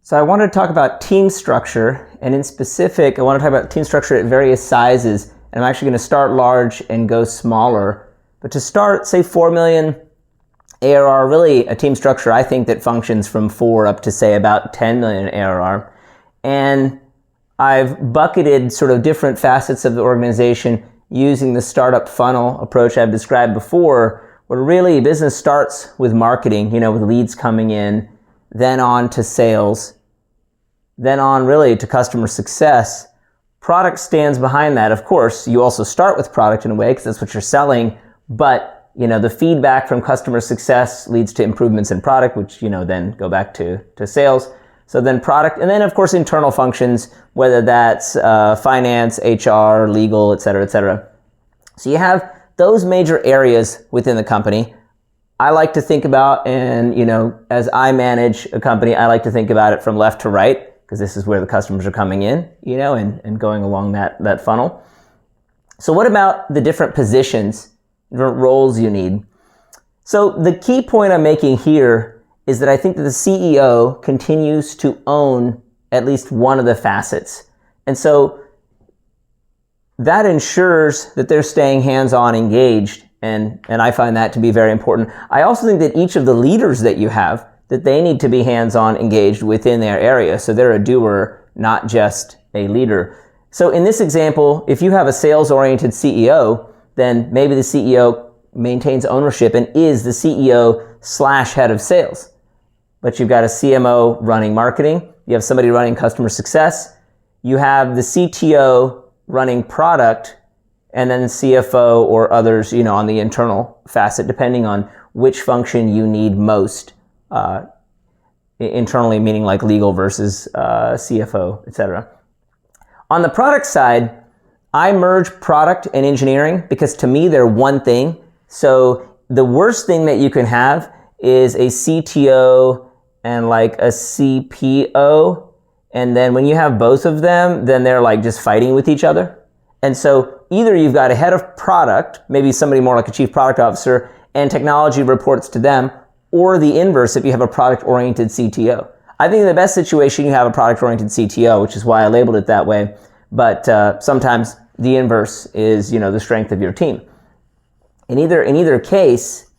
So I wanted to talk about team structure, and in specific, I want to talk about team structure at various sizes, and I'm actually going to start large and go smaller. But to start, say 4 million ARR, really a team structure I think that functions from 4 up to say about 10 million ARR. And I've bucketed sort of different facets of the organization using the startup funnel approach I've described before, where really business starts with marketing, with leads coming in, then on to sales, then on really to customer success. Product stands behind that. Of course, you also start with product in a way because that's what you're selling, but the feedback from customer success leads to improvements in product, which then go back to sales. So then product, and then of course internal functions, whether that's finance, HR, legal, et cetera, et cetera. So you have those major areas within the company. I like to think about, and as I manage a company, I like to think about it from left to right, because this is where the customers are coming in, and going along that funnel. So what about the different positions, different roles you need? So the key point I'm making here is that I think that the CEO continues to own at least one of the facets. And so that ensures that they're staying hands-on engaged, and I find that to be very important. I also think that each of the leaders that you have, that they need to be hands-on engaged within their area, so they're a doer, not just a leader. So in this example, if you have a sales-oriented CEO, then maybe the CEO maintains ownership and is the CEO/head of sales. But you've got a CMO running marketing, you have somebody running customer success, you have the CTO running product, and then CFO or others, on the internal facet, depending on which function you need most internally, meaning like legal versus CFO, etc. On the product side, I merge product and engineering because to me they're one thing. So the worst thing that you can have is a CTO and like a CPO. And then when you have both of them, then they're like just fighting with each other. And so either you've got a head of product, maybe somebody more like a chief product officer, and technology reports to them, or the inverse if you have a product-oriented CTO. I think in the best situation you have a product-oriented CTO, which is why I labeled it that way. But sometimes the inverse is, the strength of your team. In either case,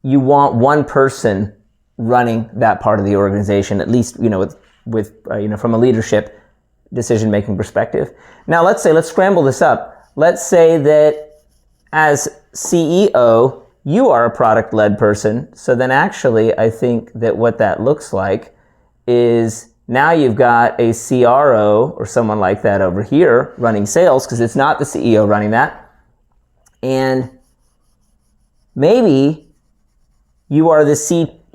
you want one person running that part of the organization, at least, with from a leadership decision-making perspective. Now, let's scramble this up. Let's say that as CEO, you are a product-led person. So then actually, I think that what that looks like is now you've got a CRO or someone like that over here running sales, because it's not the CEO running that. And maybe you are the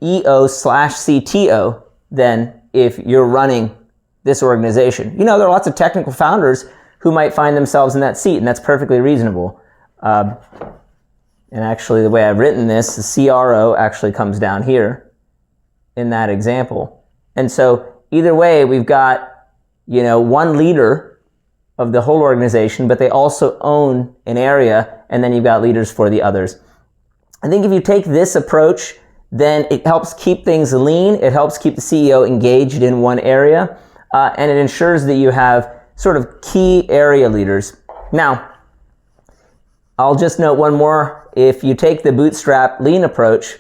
CEO/CTO then if you're running this organization. There are lots of technical founders who might find themselves in that seat, and that's perfectly reasonable. And actually, the way I've written this, the CRO actually comes down here in that example. And so either way, we've got, one leader of the whole organization, but they also own an area, and then you've got leaders for the others. I think if you take this approach, then it helps keep things lean, it helps keep the CEO engaged in one area, and it ensures that you have sort of key area leaders. Now, I'll just note one more. If you take the bootstrap lean approach,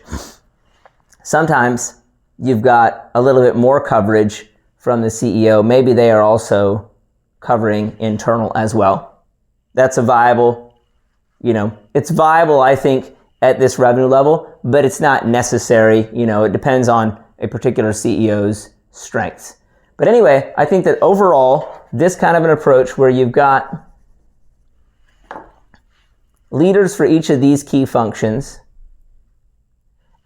sometimes you've got a little bit more coverage from the CEO. Maybe they are also covering internal as well. That's a viable, it's viable, I think, at this revenue level, but it's not necessary. It depends on a particular CEO's strengths. But anyway, I think that overall, this kind of an approach where you've got leaders for each of these key functions,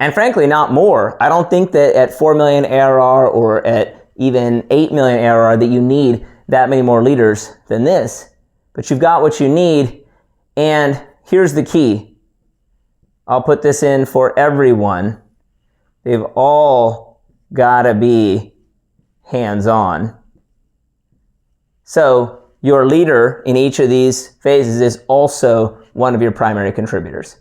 and frankly, not more. I don't think that at 4 million ARR or at even 8 million ARR that you need that many more leaders than this, but you've got what you need. And here's the key. I'll put this in for everyone. They've all got to be hands-on. So your leader in each of these phases is also one of your primary contributors.